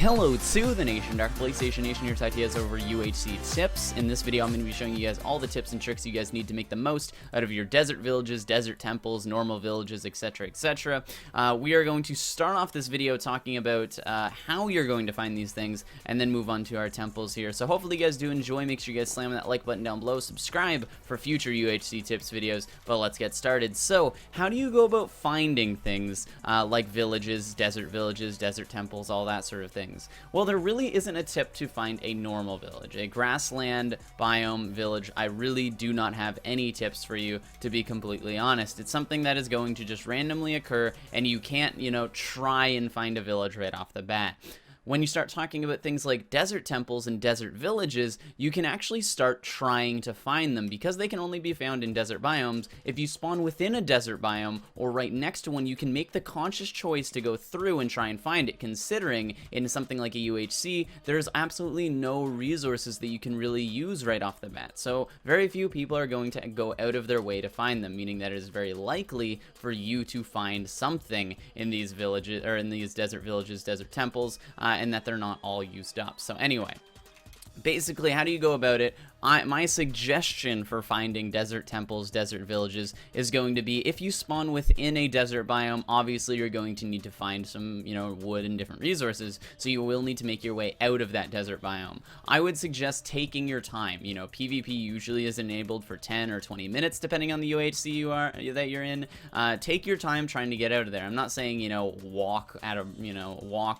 Hello to the nation, Dark PlayStation Nation here, Tatias over UHC Tips. In this video, I'm going to be showing you guys all the tips and tricks you guys need to make the most out of your desert villages, desert temples, normal villages, etc, etc. We are going to start off this video talking about how you're going to find these things, and then move on to our temples here. So hopefully you guys do enjoy. Make sure you guys slam that like button down below, subscribe for future UHC Tips videos, but let's get started. So, how do you go about finding things like villages, desert temples, all that sort of things? Well, there really isn't a tip to find a normal village. A grassland biome village, I really do not have any tips for you, to be completely honest. It's something that is going to just randomly occur, and you can't, try and find a village right off the bat. When you start talking about things like desert temples and desert villages, you can actually start trying to find them. Because they can only be found in desert biomes, if you spawn within a desert biome or right next to one, you can make the conscious choice to go through and try and find it, considering in something like a UHC, there's absolutely no resources that you can really use right off the bat. So very few people are going to go out of their way to find them, meaning that it is very likely for you to find something in these villages, or in these desert villages, desert temples, and that they're not all used up. So anyway, basically, how do you go about it? My suggestion for finding desert temples, desert villages, is going to be, if you spawn within a desert biome, obviously you're going to need to find some, wood and different resources, so you will need to make your way out of that desert biome. I would suggest taking your time. PvP usually is enabled for 10 or 20 minutes, depending on the UHC that you're in. Take your time trying to get out of there. I'm not saying, walk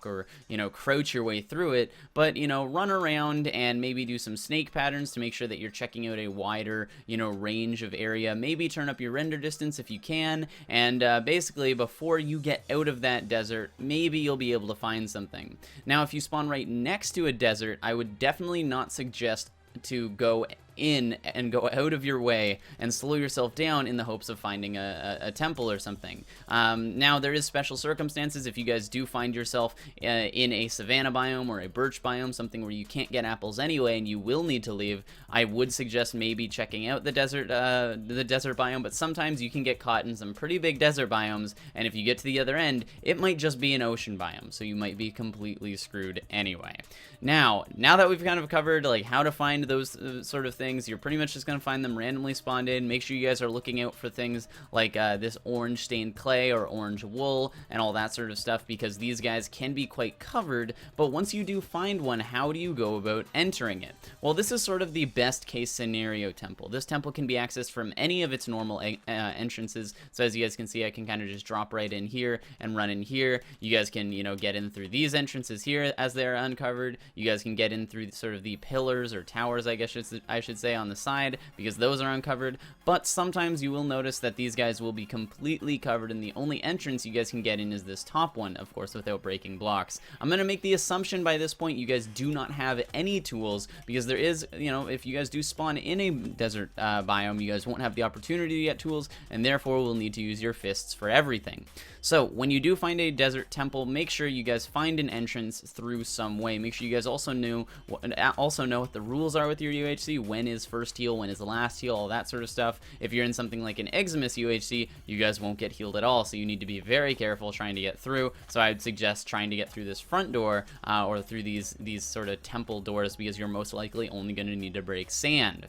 or, crouch your way through it, but, run around and maybe do some snake patterns to make sure that you're checking out a wider, range of area. Maybe turn up your render distance if you can, and basically before you get out of that desert, maybe you'll be able to find something. Now, if you spawn right next to a desert, I would definitely not suggest to go in and go out of your way and slow yourself down in the hopes of finding a temple or something. Now, there is special circumstances. If you guys do find yourself in a savanna biome or a birch biome, something where you can't get apples anyway and you will need to leave, I would suggest maybe checking out the desert biome. But sometimes you can get caught in some pretty big desert biomes, and if you get to the other end, it might just be an ocean biome, so you might be completely screwed anyway. Now that we've kind of covered like how to find those sort of things, you're pretty much just going to find them randomly spawned in. Make sure you guys are looking out for things like this orange stained clay or orange wool and all that sort of stuff, because these guys can be quite covered. But once you do find one, how do you go about entering it? Well, this is sort of the best case scenario temple. This temple can be accessed from any of its normal entrances. So as you guys can see, I can kind of just drop right in here and run in here. You guys can, get in through these entrances here as they're uncovered. You guys can get in through sort of the pillars or towers, I guess I should say, on the side, because those are uncovered. But sometimes you will notice that these guys will be completely covered, and the only entrance you guys can get in is this top one, of course, without breaking blocks. I'm going to make the assumption by this point you guys do not have any tools, because there is, if you guys do spawn in a desert biome, you guys won't have the opportunity to get tools, and therefore will need to use your fists for everything. So when you do find a desert temple, make sure you guys find an entrance through some way. Make sure you guys also know what the rules are with your UHC. When is first heal, when is the last heal, all that sort of stuff. If you're in something like an Eximus UHC, you guys won't get healed at all, so you need to be very careful trying to get through. So I would suggest trying to get through this front door or through these sort of temple doors, because you're most likely only going to need to break sand.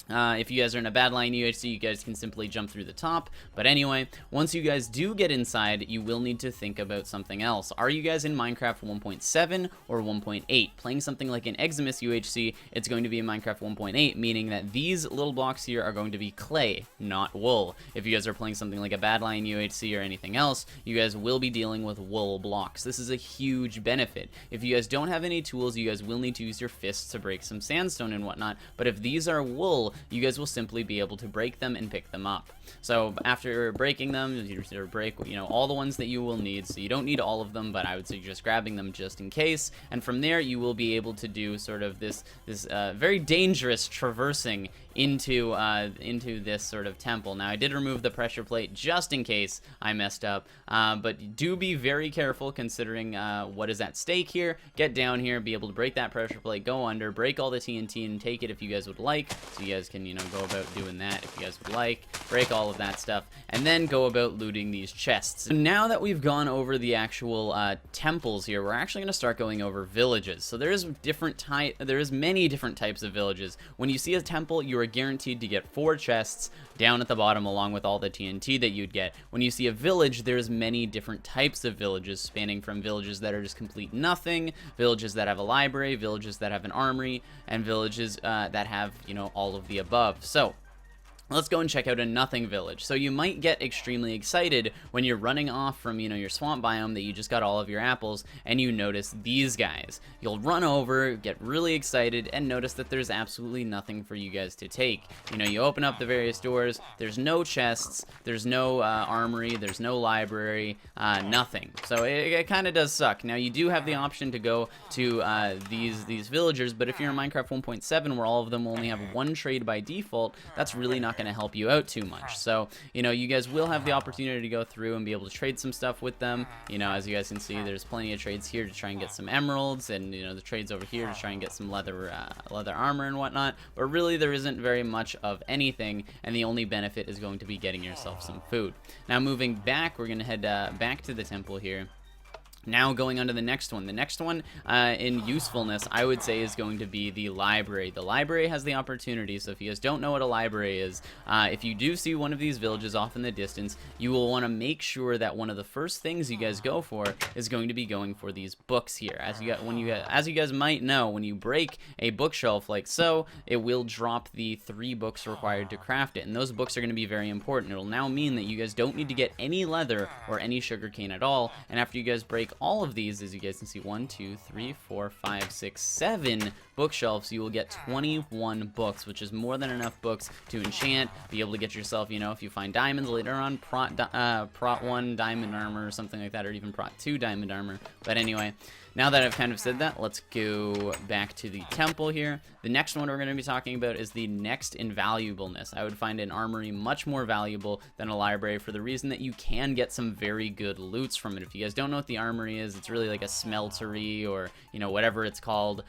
If you guys are in a bad line UHC, you guys can simply jump through the top. But anyway, once you guys do get inside, you will need to think about something else. Are you guys in Minecraft 1.7 or 1.8? Playing something like an Eximus UHC, it's going to be in Minecraft 1.8, meaning that these little blocks here are going to be clay, not wool. If you guys are playing something like a Badlion UHC or anything else, you guys will be dealing with wool blocks. This is a huge benefit. If you guys don't have any tools, you guys will need to use your fists to break some sandstone and whatnot. But if these are wool, you guys will simply be able to break them and pick them up. So after breaking them, you break, all the ones that you will need. So you don't need all of them, but I would suggest grabbing them just in case. And from there, you will be able to do sort of this very dangerous traversing into this sort of temple. Now, I did remove the pressure plate just in case I messed up, but do be very careful considering what is at stake here. Get down here, be able to break that pressure plate, go under, break all the TNT, and take it if you guys would like. So you guys can, you know, go about doing that if you guys would like. Break all of that stuff, and then go about looting these chests. So now that we've gone over the actual temples here, we're actually going to start going over villages. So there is many different types of villages. When you see a temple, you are guaranteed to get 4 chests down at the bottom, along with all the TNT that you'd get. When you see a village, there's many different types of villages, spanning from villages that are just complete nothing, villages that have a library, villages that have an armory, and villages that have, you know, all of the above. So let's go and check out a nothing village. So you might get extremely excited when you're running off from, you know, your swamp biome that you just got all of your apples, and you notice these guys. You'll run over, get really excited, and notice that there's absolutely nothing for you guys to take. You know, you open up the various doors, there's no chests, there's no armory, there's no library, nothing. So it kind of does suck. Now, you do have the option to go to these villagers, but if you're in Minecraft 1.7, where all of them only have 1 trade by default, that's really not going to help you out too much. So, you know, you guys will have the opportunity to go through and be able to trade some stuff with them. You know, as you guys can see, there's plenty of trades here to try and get some emeralds, and, you know, the trades over here to try and get some leather armor and whatnot. But really, there isn't very much of anything, and the only benefit is going to be getting yourself some food. Now, moving back, we're going to head back to the temple here. Now going on to the next one. The next one in usefulness, I would say, is going to be the library. The library has the opportunity, so if you guys don't know what a library is, if you do see one of these villages off in the distance, you will want to make sure that one of the first things you guys go for is going to be going for these books here. As you guys might know, when you break a bookshelf like so, it will drop the 3 books required to craft it, and those books are going to be very important. It will now mean that you guys don't need to get any leather or any sugarcane at all, and after you guys break all of these, as you guys can see, 1, 2, 3, 4, 5, 6, 7 bookshelves, you will get 21 books, which is more than enough books to enchant, be able to get yourself, you know, if you find diamonds later on, prot 1 diamond armor or something like that, or even prot 2 diamond armor. But anyway, now that I've kind of said that, let's go back to the temple here. The next one we're going to be talking about is the next invaluableness. I would find an armory much more valuable than a library, for the reason that you can get some very good loots from it. If you guys don't know what the armory is, it's really like a smeltery, or, you know, whatever it's called.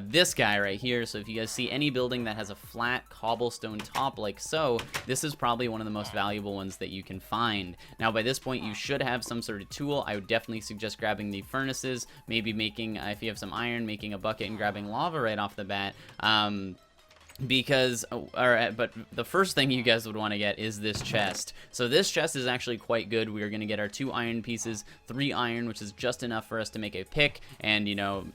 This guy right here, so if you guys see any building that has a flat cobblestone top like so, this is probably one of the most valuable ones that you can find. Now, by this point, you should have some sort of tool. I would definitely suggest grabbing the furnaces, maybe making, if you have some iron, making a bucket and grabbing lava right off the bat. But the first thing you guys would want to get is this chest. So this chest is actually quite good. We are going to get our 2 iron pieces, 3 iron, which is just enough for us to make a pick, and, you know,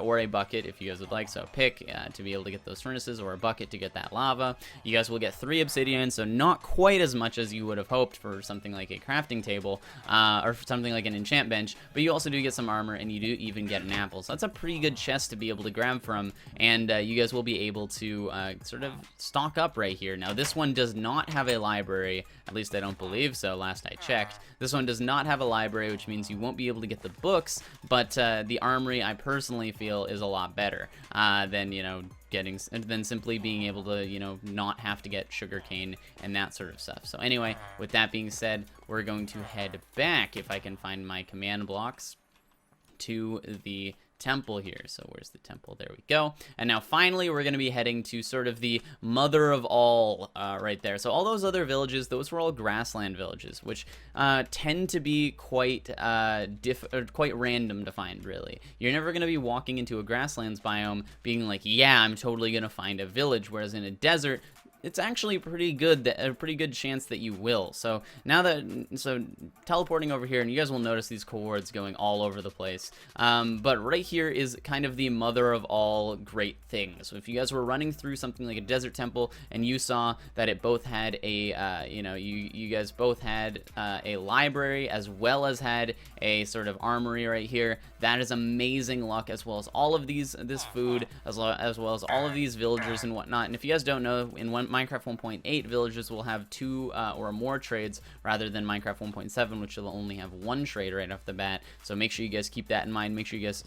or a bucket if you guys would like. So a pick to be able to get those furnaces, or a bucket to get that lava. You guys will get 3 obsidian, so not quite as much as you would have hoped for something like a crafting table, or for something like an enchant bench, but you also do get some armor, and you do even get an apple. So that's a pretty good chest to be able to grab from, and you guys will be able to sort of stock up right here. Now, this one does not have a library, at least I don't believe so, last I checked. This one does not have a library, which means you won't be able to get the books, but the armory, I personally feel, is a lot better than, you know, than simply being able to, you know, not have to get sugarcane and that sort of stuff. So anyway, with that being said, we're going to head back, if I can find my command blocks, to the temple here. So where's the temple? There we go. And now finally we're going to be heading to sort of the mother of all right there. So all those other villages, those were all grassland villages, which tend to be quite random to find, really. You're never going to be walking into a grasslands biome being like, yeah, I'm totally going to find a village, whereas in a desert, it's actually a pretty good chance that you will. So now teleporting over here, and you guys will notice these coords going all over the place. But right here is kind of the mother of all great things. So if you guys were running through something like a desert temple, and you saw that it both had a, you guys both had a library as well as had a sort of armory right here, that is amazing luck, as well as all of this food, as well as all of these villagers and whatnot. And if you guys don't know, in Minecraft 1.8, villages will have 2 or more trades, rather than Minecraft 1.7, which will only have 1 trade right off the bat. So make sure you guys keep that in mind. Make sure you guys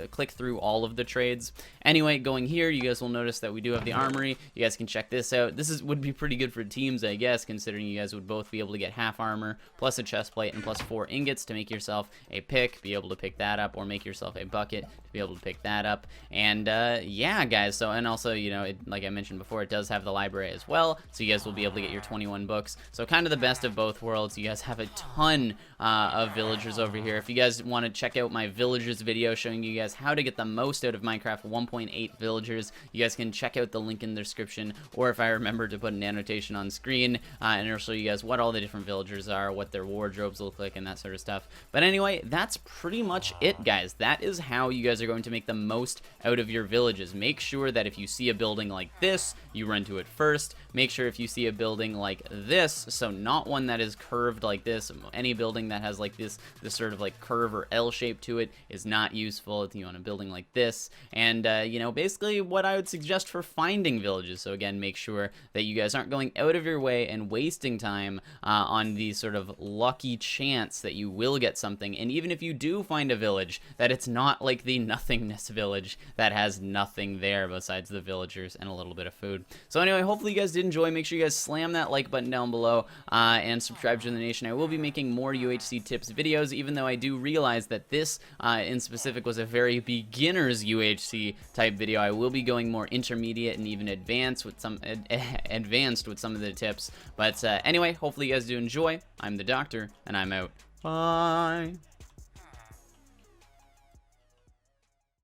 click through all of the trades. Anyway, going here, you guys will notice that we do have the armory. You guys can check this out. This would be pretty good for teams, I guess, considering you guys would both be able to get half armor, plus a chest plate, and plus 4 ingots to make yourself a pick, be able to pick that up, or make yourself a bucket to be able to pick that up. And yeah, guys, so, and also, you know, like I mentioned before, it does have the library as well, so you guys will be able to get your 21 books. So kind of the best of both worlds. You guys have a ton of villagers over here. If you guys want to check out my villagers video showing you guys how to get the most out of Minecraft 1.8 villagers, you guys can check out the link in the description, or if I remember to put an annotation on screen, and it'll show you guys what all the different villagers are, what their wardrobes look like, and that sort of stuff. But anyway, that's pretty much it, guys. That is how you guys are going to make the most out of your villages. Make sure that if you see a building like this, you run to it first. Make sure if you see a building like this, so not one that is curved like this, any building that has like this sort of like curve or L shape to it is not useful. You want a building like this, and you know, basically what I would suggest for finding villages. So again, make sure that you guys aren't going out of your way and wasting time on the sort of lucky chance that you will get something. And even if you do find a village, that it's not like the nothingness village that has nothing there besides the villagers and a little bit of food. So anyway, hopefully you guys did enjoy. Make sure you guys slam that like button down below and subscribe to the nation. I will be making more UHC tips videos, even though I do realize that this in specific was a very beginner's UHC type video. I will be going more intermediate and even advanced with some of the tips. But anyway, hopefully you guys do enjoy. I'm the Doctor, and I'm out. Bye.